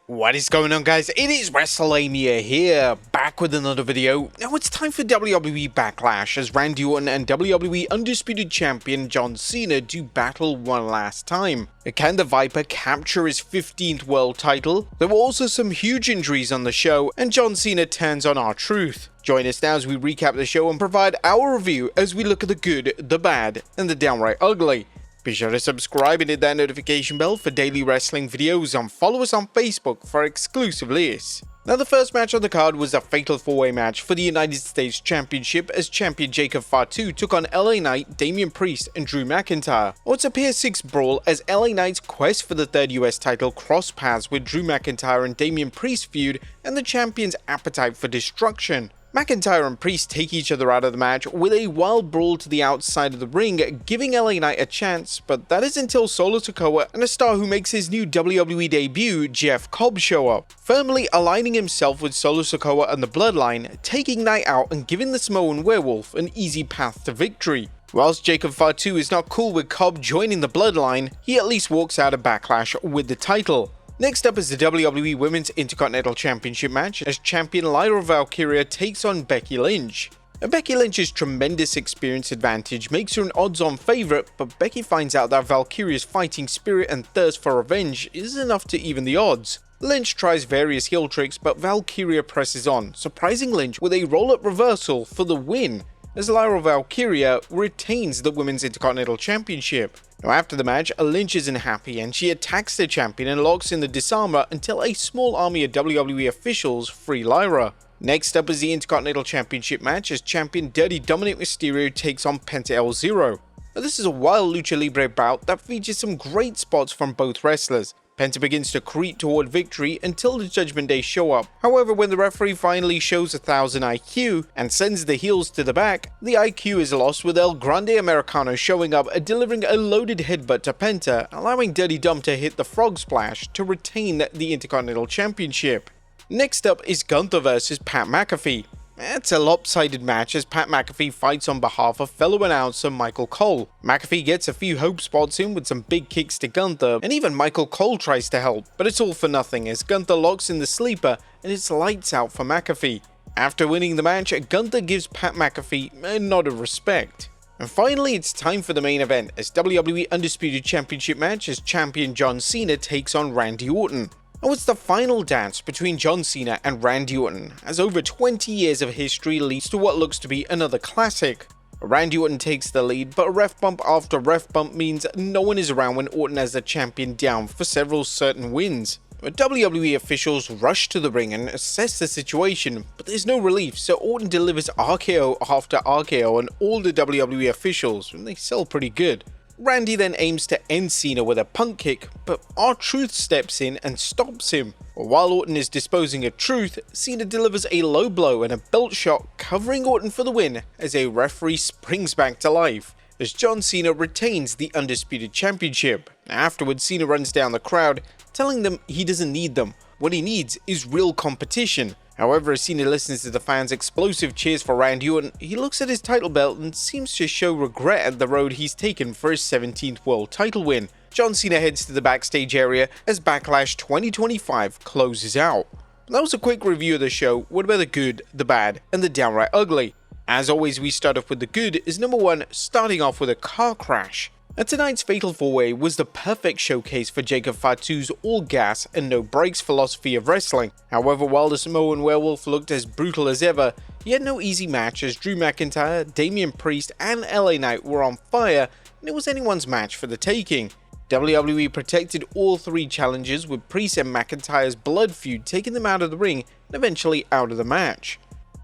What is going on, guys? It is Wrestlelamia here, back with another video. Now it's time for WWE Backlash as Randy Orton and WWE Undisputed Champion John Cena do battle one last time. Can the Viper capture his 15th world title? There were also some huge injuries on the show, and John Cena turns on R-Truth. Join us now as we recap the show and provide our review as we look at the good, the bad, and the downright ugly. Be sure to subscribe and hit that notification bell for daily wrestling videos and follow us on Facebook for exclusive lists. Now the first match on the card was a fatal 4-way match for the United States Championship as champion Jacob Fatu took on LA Knight, Damian Priest and Drew McIntyre. Or it's a Pier 6 brawl as LA Knight's quest for the third US title crossed paths with Drew McIntyre and Damian Priest feud and the champion's appetite for destruction. McIntyre and Priest take each other out of the match with a wild brawl to the outside of the ring, giving LA Knight a chance, but that is until Solo Sakoa and a star who makes his new WWE debut, Jeff Cobb, show up, firmly aligning himself with Solo Sakoa and the Bloodline, taking Knight out and giving the Samoan Werewolf an easy path to victory. Whilst Jacob Fatu is not cool with Cobb joining the Bloodline, he at least walks out of Backlash with the title. Next up is the WWE Women's Intercontinental Championship match as champion Lyra Valkyria takes on Becky Lynch. Becky Lynch's tremendous experience advantage makes her an odds-on favourite, but Becky finds out that Valkyria's fighting spirit and thirst for revenge isn't enough to even the odds. Lynch tries various heel tricks, but Valkyria presses on, surprising Lynch with a roll-up reversal for the win, as Lyra Valkyria retains the Women's Intercontinental Championship. Now after the match, Lynch isn't happy and she attacks the champion and locks in the disarmer until a small army of WWE officials free Lyra. Next up is the Intercontinental Championship match as champion Dirty Dominik Mysterio takes on Penta L0. Now this is a wild lucha libre bout that features some great spots from both wrestlers. Penta begins to creep toward victory until the Judgment Day show up. However, when the referee finally shows 1000 IQ and sends the heels to the back, the IQ is lost with El Grande Americano showing up and delivering a loaded headbutt to Penta, allowing Dirty Dom to hit the frog splash to retain the Intercontinental Championship. Next up is Gunther vs Pat McAfee. It's a lopsided match as Pat McAfee fights on behalf of fellow announcer Michael Cole. McAfee gets a few hope spots in with some big kicks to Gunther, and even Michael Cole tries to help, but it's all for nothing as Gunther locks in the sleeper and it's lights out for McAfee. After winning the match, Gunther gives Pat McAfee a nod of respect. And finally, it's time for the main event as WWE Undisputed Championship match as champion John Cena takes on Randy Orton. Oh, it's the final dance between John Cena and Randy Orton, as over 20 years of history leads to what looks to be another classic. Randy Orton takes the lead, but ref bump after ref bump means no one is around when Orton has the champion down for several certain wins. WWE officials rush to the ring and assess the situation, but there's no relief, so Orton delivers RKO after RKO on all the WWE officials, and they sell pretty good. Randy then aims to end Cena with a punt kick, but R-Truth steps in and stops him. While Orton is disposing of Truth, Cena delivers a low blow and a belt shot, covering Orton for the win as a referee springs back to life, as John Cena retains the Undisputed Championship. Afterwards, Cena runs down the crowd, telling them he doesn't need them. What he needs is real competition. However, as Cena listens to the fans' explosive cheers for Randy Orton, he looks at his title belt and seems to show regret at the road he's taken for his 17th world title win. John Cena heads to the backstage area as Backlash 2025 closes out. That was a quick review of the show. What about the good, the bad, and the downright ugly? As always, we start off with the good is number 1, starting off with a car crash. And tonight's Fatal 4-Way was the perfect showcase for Jacob Fatu's all-gas and no-brakes philosophy of wrestling. However, while the Samoan Werewolf looked as brutal as ever, he had no easy match as Drew McIntyre, Damian Priest and LA Knight were on fire, and it was anyone's match for the taking. WWE protected all 3 challengers with Priest and McIntyre's blood feud taking them out of the ring and eventually out of the match.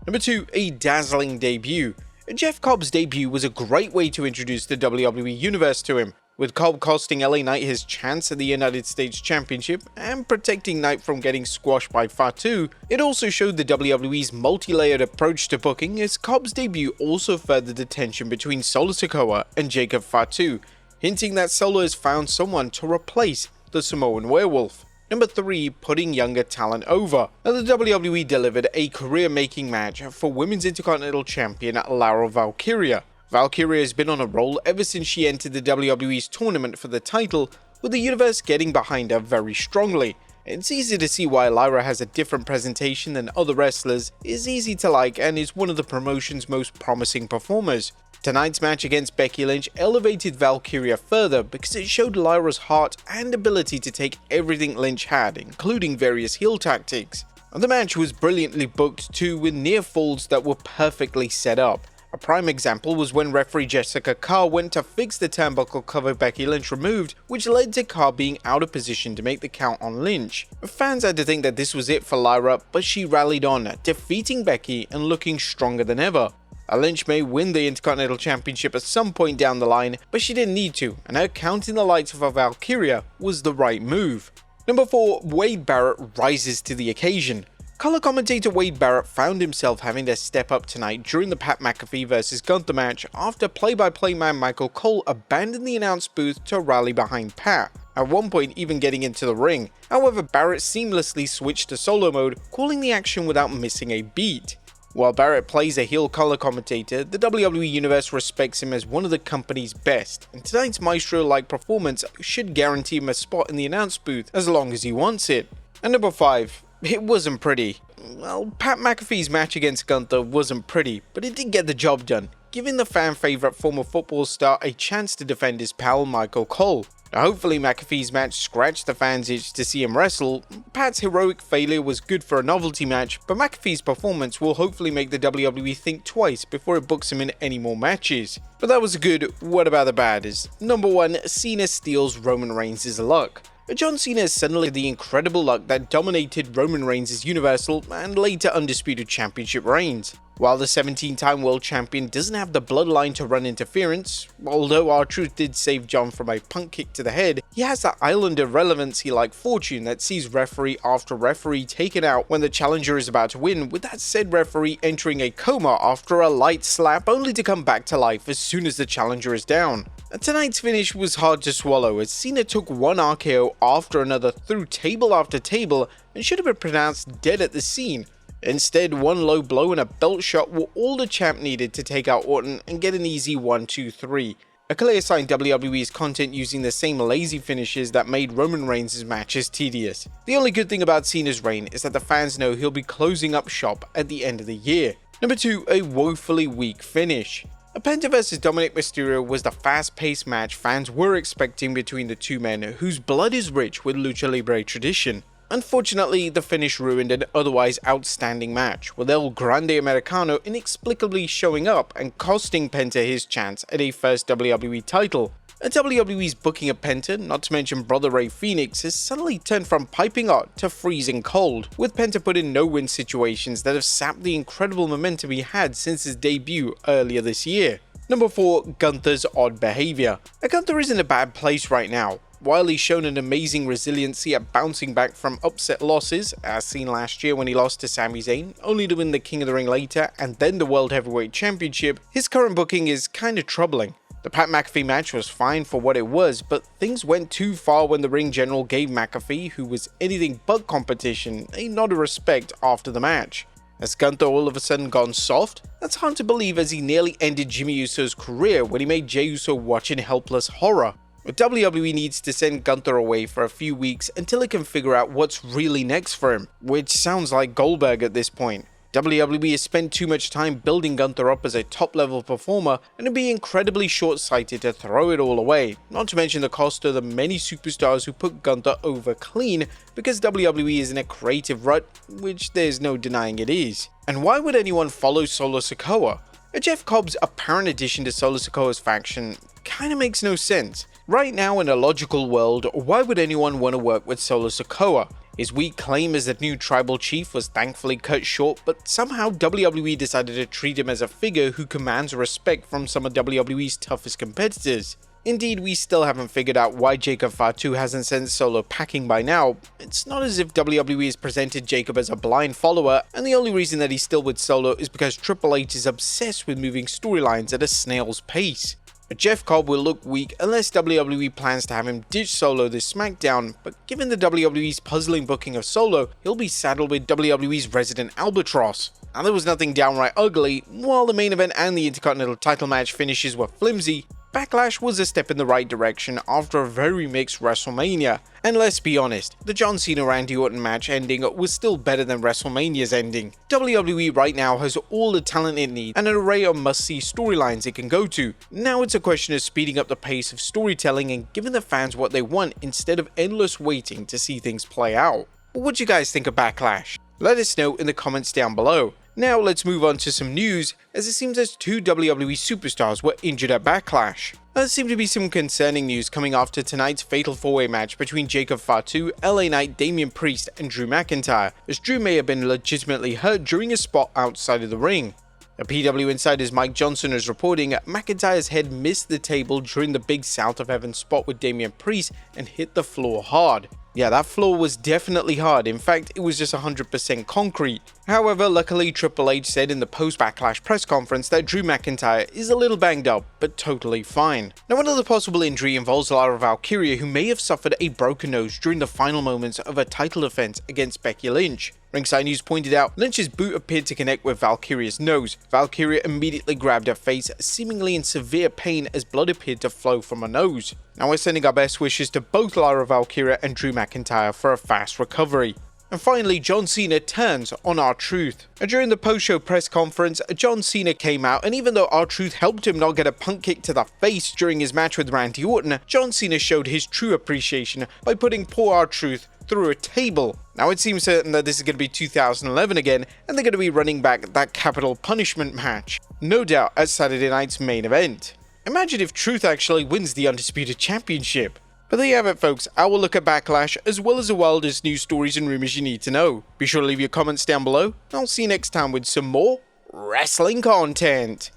Number 2, a dazzling debut. Jeff Cobb's debut was a great way to introduce the WWE Universe to him, with Cobb costing LA Knight his chance at the United States Championship and protecting Knight from getting squashed by Fatu. It also showed the WWE's multi-layered approach to booking, as Cobb's debut also furthered the tension between Solo Sakoa and Jacob Fatu, hinting that Solo has found someone to replace the Samoan Werewolf. Number 3, putting younger talent over. Now, the WWE delivered a career-making match for Women's Intercontinental Champion Lyra Valkyria. Valkyria has been on a roll ever since she entered the WWE's tournament for the title, with the universe getting behind her very strongly. It's easy to see why Lyra has a different presentation than other wrestlers, is easy to like, and is one of the promotion's most promising performers. Tonight's match against Becky Lynch elevated Valkyria further because it showed Lyra's heart and ability to take everything Lynch had, including various heel tactics. The match was brilliantly booked too, with near falls that were perfectly set up. A prime example was when referee Jessica Carr went to fix the turnbuckle cover Becky Lynch removed, which led to Carr being out of position to make the count on Lynch. Fans had to think that this was it for Lyra, but she rallied on, defeating Becky and looking stronger than ever. Lynch may win the Intercontinental Championship at some point down the line, but she didn't need to, and her counting the lights for Valkyria was the right move. Number 4, Wade Barrett rises to the occasion. Color commentator Wade Barrett found himself having to step up tonight during the Pat McAfee vs Gunther match after play-by-play man Michael Cole abandoned the announce booth to rally behind Pat, at one point even getting into the ring. However, Barrett seamlessly switched to solo mode, calling the action without missing a beat. While Barrett plays a heel color commentator, the WWE Universe respects him as one of the company's best, and tonight's Maestro-like performance should guarantee him a spot in the announce booth as long as he wants it. And number 5, it wasn't pretty. Well, Pat McAfee's match against Gunther wasn't pretty, but it did get the job done, giving the fan favourite former football star a chance to defend his pal Michael Cole. Now, hopefully McAfee's match scratched the fans' itch to see him wrestle. Pat's heroic failure was good for a novelty match, but McAfee's performance will hopefully make the WWE think twice before it books him in any more matches. But that was good. What about the bad? Is number 1, Cena steals Roman Reigns' luck. John Cena is suddenly the incredible luck that dominated Roman Reigns' Universal and later Undisputed Championship reigns. While the 17-time world champion doesn't have the bloodline to run interference, although R-Truth did save John from a punt kick to the head, he has that island of relevancy like Fortune that sees referee after referee taken out when the challenger is about to win, with that said referee entering a coma after a light slap only to come back to life as soon as the challenger is down. Tonight's finish was hard to swallow as Cena took one RKO after another through table after table and should have been pronounced dead at the scene. Instead, one low blow and a belt shot were all the champ needed to take out Orton and get an easy 1-2-3. A clear sign WWE's content using the same lazy finishes that made Roman Reigns' matches tedious. The only good thing about Cena's reign is that the fans know he'll be closing up shop at the end of the year. Number 2, a woefully weak finish. Penta vs Dominik Mysterio was the fast-paced match fans were expecting between the two men whose blood is rich with Lucha Libre tradition. Unfortunately, the finish ruined an otherwise outstanding match, with El Grande Americano inexplicably showing up and costing Penta his chance at a first WWE title. WWE's booking of Penta, not to mention Brother Ray Phoenix, has suddenly turned from piping hot to freezing cold, with Penta put in no-win situations that have sapped the incredible momentum he had since his debut earlier this year. Number 4, Gunther's odd behaviour. Gunther is in a bad place right now. While he's shown an amazing resiliency at bouncing back from upset losses, as seen last year when he lost to Sami Zayn, only to win the King of the Ring later and then the World Heavyweight Championship, his current booking is kinda troubling. The Pat McAfee match was fine for what it was, but things went too far when the ring general gave McAfee, who was anything but competition, a nod of respect after the match. Has Gunther all of a sudden gone soft? That's hard to believe as he nearly ended Jimmy Uso's career when he made Jey Uso watch in helpless horror. But WWE needs to send Gunther away for a few weeks until it can figure out what's really next for him, which sounds like Goldberg at this point. WWE has spent too much time building Gunther up as a top-level performer, and it'd be incredibly short-sighted to throw it all away, not to mention the cost of the many superstars who put Gunther over clean, because WWE is in a creative rut, which there's no denying it is. And why would anyone follow Solo Sakoa? Jeff Cobb's apparent addition to Solo Sikoa's faction kinda makes no sense. Right now, in a logical world, why would anyone want to work with Solo Sakoa? His weak claim as the new tribal chief was thankfully cut short, but somehow WWE decided to treat him as a figure who commands respect from some of WWE's toughest competitors. Indeed, we still haven't figured out why Jacob Fatu hasn't sent Solo packing by now. It's not as if WWE has presented Jacob as a blind follower, and the only reason that he's still with Solo is because Triple H is obsessed with moving storylines at a snail's pace. Jeff Cobb will look weak unless WWE plans to have him ditch Solo this SmackDown, but given the WWE's puzzling booking of Solo, he'll be saddled with WWE's resident albatross. And there was nothing downright ugly, while the main event and the Intercontinental title match finishes were flimsy, Backlash was a step in the right direction after a very mixed WrestleMania. And let's be honest, the John Cena-Randy Orton match ending was still better than WrestleMania's ending. WWE right now has all the talent it needs and an array of must-see storylines it can go to. Now it's a question of speeding up the pace of storytelling and giving the fans what they want instead of endless waiting to see things play out. What do you guys think of Backlash? Let us know in the comments down below. Now let's move on to some news, as it seems as 2 WWE superstars were injured at Backlash. There seemed to be some concerning news coming after tonight's Fatal 4-Way match between Fatu, LA Knight, Damian Priest and Drew McIntyre, as Drew may have been legitimately hurt during a spot outside of the ring. A PW Insider's Mike Johnson is reporting McIntyre's head missed the table during the big South of Heaven spot with Damian Priest and hit the floor hard. Yeah, that floor was definitely hard, in fact it was just 100% concrete. However, luckily Triple H said in the post-Backlash press conference that Drew McIntyre is a little banged up, but totally fine. Now another possible injury involves Lyra Valkyria, who may have suffered a broken nose during the final moments of a title defense against Becky Lynch. Ringside News pointed out Lynch's boot appeared to connect with Valkyria's nose. Valkyria immediately grabbed her face, seemingly in severe pain as blood appeared to flow from her nose. Now we're sending our best wishes to both Lyra Valkyria and Drew McIntyre for a fast recovery. And finally, John Cena turns on R-Truth. During the post-show press conference, John Cena came out, and even though R-Truth helped him not get a punt kick to the face during his match with Randy Orton, John Cena showed his true appreciation by putting poor R-Truth through a table. Now it seems certain that this is going to be 2011 again, and they're going to be running back that capital punishment match, no doubt at Saturday night's main event. Imagine if Truth actually wins the Undisputed Championship. But there you have it folks, our look at Backlash, as well as the wildest news stories and rumors you need to know. Be sure to leave your comments down below, and I'll see you next time with some more wrestling content.